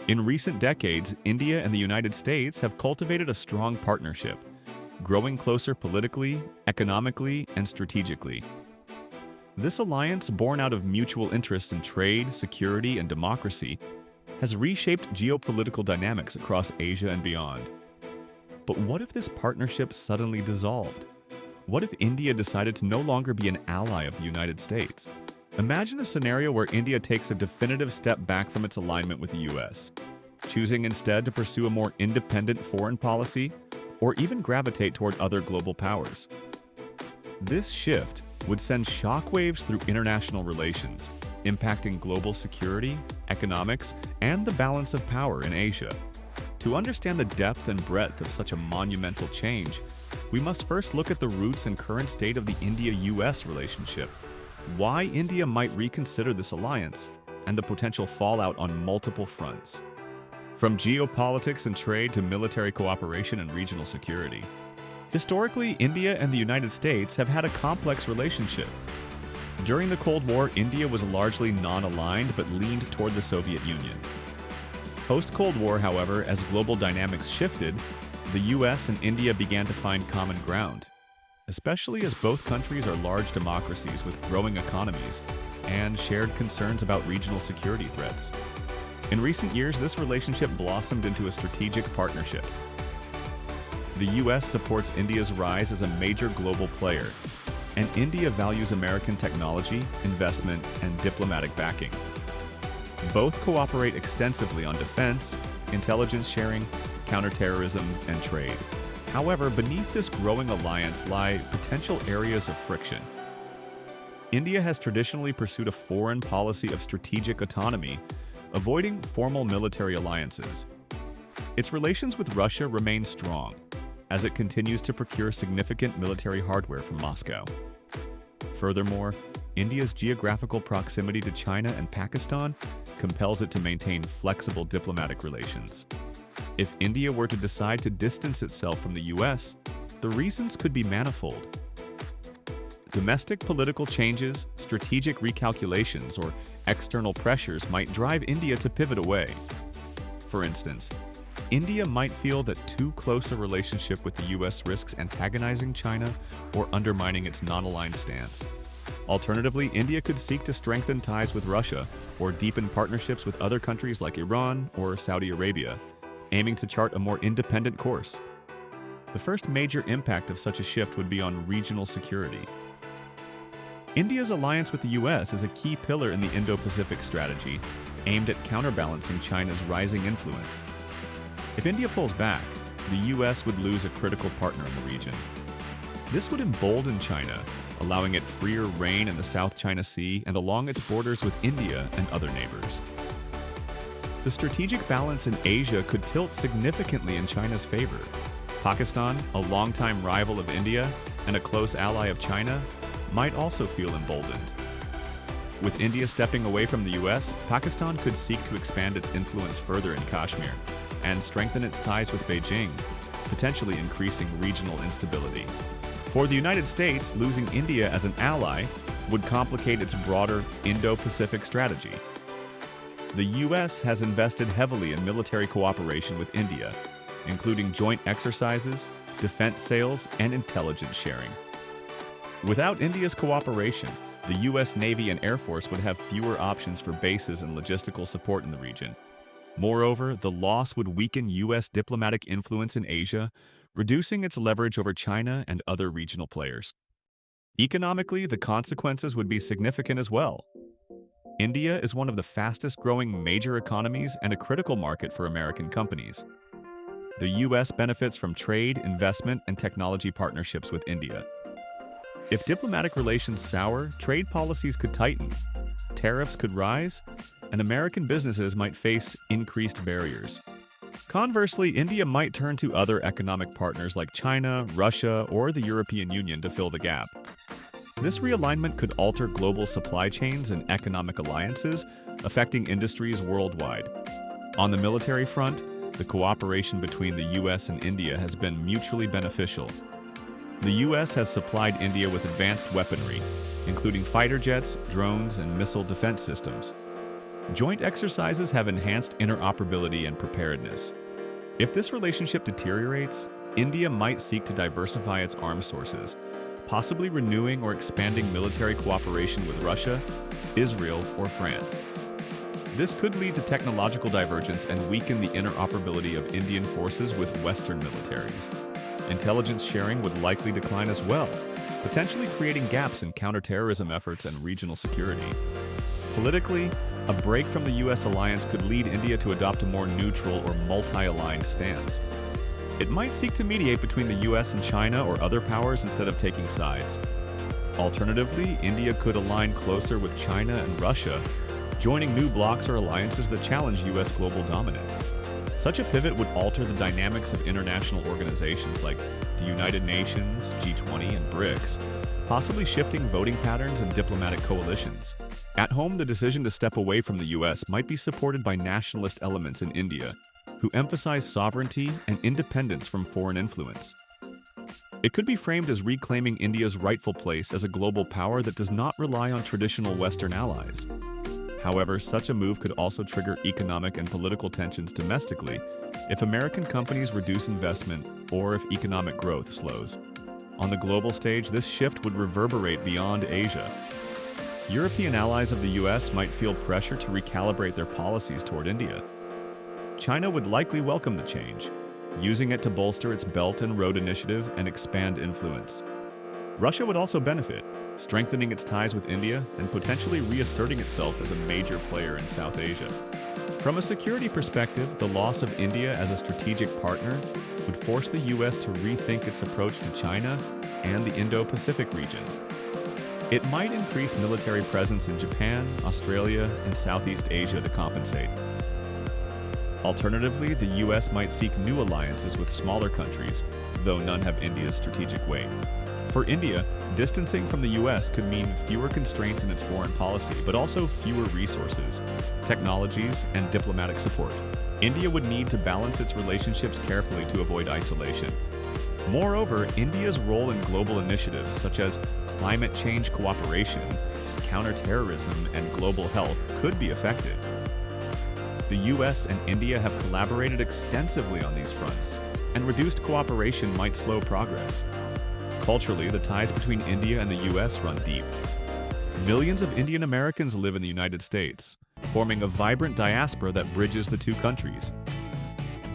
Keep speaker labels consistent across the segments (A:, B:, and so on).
A: In recent decades, India and the United States have cultivated a strong partnership, growing closer politically, economically, and strategically. This alliance, born out of mutual interests in trade, security, and democracy, has reshaped geopolitical dynamics across Asia and beyond. But what if this partnership suddenly dissolved? What if India decided to no longer be an ally of the United States? Imagine a scenario where India takes a definitive step back from its alignment with the US, choosing instead to pursue a more independent foreign policy or even gravitate toward other global powers. This shift would send shockwaves through international relations, impacting global security, economics, and the balance of power in Asia. To understand the depth and breadth of such a monumental change, we must first look at the roots and current state of the India-US relationship, why India might reconsider this alliance, and the potential fallout on multiple fronts. From geopolitics and trade to military cooperation and regional security. Historically, India and the United States have had a complex relationship. During the Cold War, India was largely non-aligned but leaned toward the Soviet Union. Post-Cold War, however, as global dynamics shifted, the US and India began to find common ground, especially as both countries are large democracies with growing economies and shared concerns about regional security threats. In recent years, this relationship blossomed into a strategic partnership. The US supports India's rise as a major global player, and India values American technology, investment, and diplomatic backing. Both cooperate extensively on defense, intelligence sharing, counterterrorism, and trade. However, beneath this growing alliance lie potential areas of friction. India has traditionally pursued a foreign policy of strategic autonomy, avoiding formal military alliances. Its relations with Russia remain strong, as it continues to procure significant military hardware from Moscow. Furthermore, India's geographical proximity to China and Pakistan compels it to maintain flexible diplomatic relations. If India were to decide to distance itself from the US, the reasons could be manifold. Domestic political changes, strategic recalculations, or external pressures might drive India to pivot away. For instance, India might feel that too close a relationship with the US risks antagonizing China or undermining its non-aligned stance. Alternatively, India could seek to strengthen ties with Russia or deepen partnerships with other countries like Iran or Saudi Arabia, aiming to chart a more independent course. The first major impact of such a shift would be on regional security. India's alliance with the US is a key pillar in the Indo-Pacific strategy, aimed at counterbalancing China's rising influence. If India pulls back, the US would lose a critical partner in the region. This would embolden China, allowing it freer reign in the South China Sea and along its borders with India and other neighbors. The strategic balance in Asia could tilt significantly in China's favor. Pakistan, a longtime rival of India and a close ally of China, might also feel emboldened. With India stepping away from the US, Pakistan could seek to expand its influence further in Kashmir and strengthen its ties with Beijing, potentially increasing regional instability. For the United States, losing India as an ally would complicate its broader Indo-Pacific strategy. The US has invested heavily in military cooperation with India, including joint exercises, defense sales, and intelligence sharing. Without India's cooperation, the US Navy and Air Force would have fewer options for bases and logistical support in the region. Moreover, the loss would weaken US diplomatic influence in Asia, reducing its leverage over China and other regional players. Economically, the consequences would be significant as well. India is one of the fastest-growing major economies and a critical market for American companies. The US benefits from trade, investment, and technology partnerships with India. If diplomatic relations sour, trade policies could tighten, tariffs could rise, and American businesses might face increased barriers. Conversely, India might turn to other economic partners like China, Russia, or the European Union to fill the gap. This realignment could alter global supply chains and economic alliances, affecting industries worldwide. On the military front, the cooperation between the US and India has been mutually beneficial. The US has supplied India with advanced weaponry, including fighter jets, drones, and missile defense systems. Joint exercises have enhanced interoperability and preparedness. If this relationship deteriorates, India might seek to diversify its arms sources, possibly renewing or expanding military cooperation with Russia, Israel, or France. This could lead to technological divergence and weaken the interoperability of Indian forces with Western militaries. Intelligence sharing would likely decline as well, potentially creating gaps in counterterrorism efforts and regional security. Politically, a break from the U.S. alliance could lead India to adopt a more neutral or multi-aligned stance. It might seek to mediate between the U.S. and China or other powers instead of taking sides. Alternatively, India could align closer with China and Russia, joining new blocs or alliances that challenge U.S. global dominance. Such a pivot would alter the dynamics of international organizations like the United Nations, G20, and BRICS, possibly shifting voting patterns and diplomatic coalitions. At home, the decision to step away from the U.S. might be supported by nationalist elements in India, who emphasize sovereignty and independence from foreign influence. It could be framed as reclaiming India's rightful place as a global power that does not rely on traditional Western allies. However, such a move could also trigger economic and political tensions domestically if American companies reduce investment or if economic growth slows. On the global stage, this shift would reverberate beyond Asia. European allies of the U.S. might feel pressure to recalibrate their policies toward India. China would likely welcome the change, using it to bolster its Belt and Road Initiative and expand influence. Russia would also benefit, strengthening its ties with India and potentially reasserting itself as a major player in South Asia. From a security perspective, the loss of India as a strategic partner would force the U.S. to rethink its approach to China and the Indo-Pacific region. It might increase military presence in Japan, Australia, and Southeast Asia to compensate. Alternatively, the U.S. might seek new alliances with smaller countries, though none have India's strategic weight. For India, distancing from the U.S. could mean fewer constraints in its foreign policy, but also fewer resources, technologies, and diplomatic support. India would need to balance its relationships carefully to avoid isolation. Moreover, India's role in global initiatives such as climate change cooperation, counterterrorism, and global health could be effective. The U.S. and India have collaborated extensively on these fronts, and reduced cooperation might slow progress. Culturally, the ties between India and the U.S. run deep. Millions of Indian Americans live in the United States, forming a vibrant diaspora that bridges the two countries.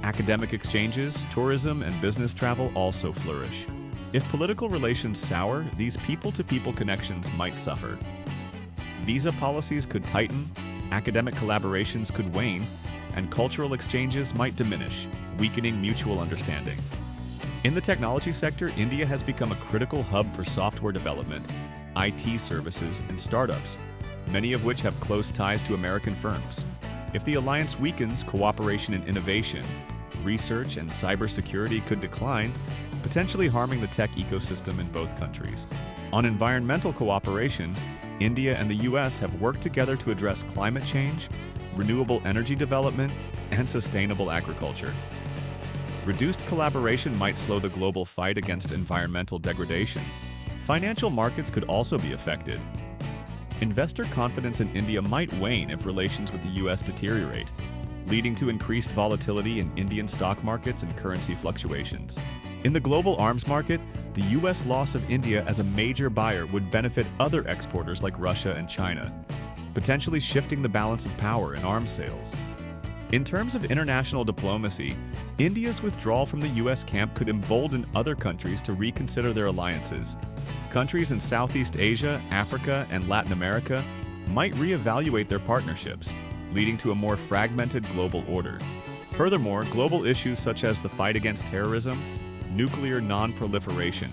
A: Academic exchanges, tourism, and business travel also flourish. If political relations sour, these people-to-people connections might suffer. Visa policies could tighten, academic collaborations could wane, and cultural exchanges might diminish, weakening mutual understanding. In the technology sector, India has become a critical hub for software development, IT services, and startups, many of which have close ties to American firms. If the alliance weakens, cooperation in innovation, research, and cybersecurity could decline, potentially harming the tech ecosystem in both countries. On environmental cooperation, India and the U.S. have worked together to address climate change, renewable energy development, and sustainable agriculture. Reduced collaboration might slow the global fight against environmental degradation. Financial markets could also be affected. Investor confidence in India might wane if relations with the U.S. deteriorate, leading to increased volatility in Indian stock markets and currency fluctuations. In the global arms market, the U.S. loss of India as a major buyer would benefit other exporters like Russia and China, potentially shifting the balance of power in arms sales. In terms of international diplomacy, India's withdrawal from the U.S. camp could embolden other countries to reconsider their alliances. Countries in Southeast Asia, Africa, and Latin America might reevaluate their partnerships, leading to a more fragmented global order. Furthermore, global issues such as the fight against terrorism, nuclear non-proliferation,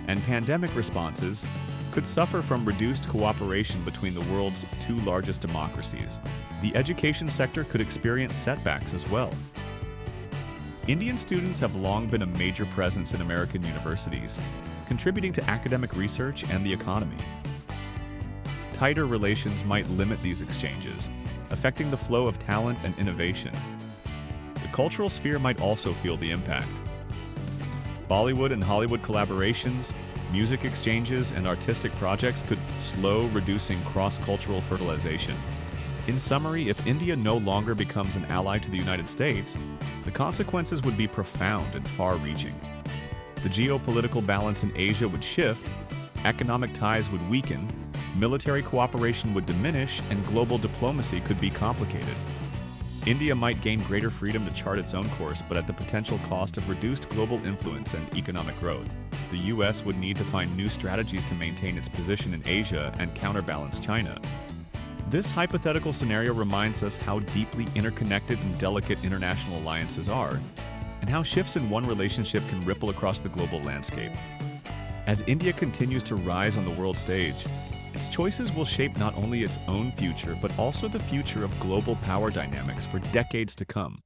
A: and pandemic responses could suffer from reduced cooperation between the world's two largest democracies. The education sector could experience setbacks as well. Indian students have long been a major presence in American universities, contributing to academic research and the economy. Tighter relations might limit these exchanges, affecting the flow of talent and innovation. The cultural sphere might also feel the impact. Bollywood and Hollywood collaborations, music exchanges, and artistic projects could slow, reducing cross-cultural fertilization. In summary, if India no longer becomes an ally to the United States, the consequences would be profound and far-reaching. The geopolitical balance in Asia would shift, economic ties would weaken, military cooperation would diminish, and global diplomacy could be complicated. India might gain greater freedom to chart its own course, but at the potential cost of reduced global influence and economic growth. The US would need to find new strategies to maintain its position in Asia and counterbalance China. This hypothetical scenario reminds us how deeply interconnected and delicate international alliances are, and how shifts in one relationship can ripple across the global landscape. As India continues to rise on the world stage, its choices will shape not only its own future, but also the future of global power dynamics for decades to come.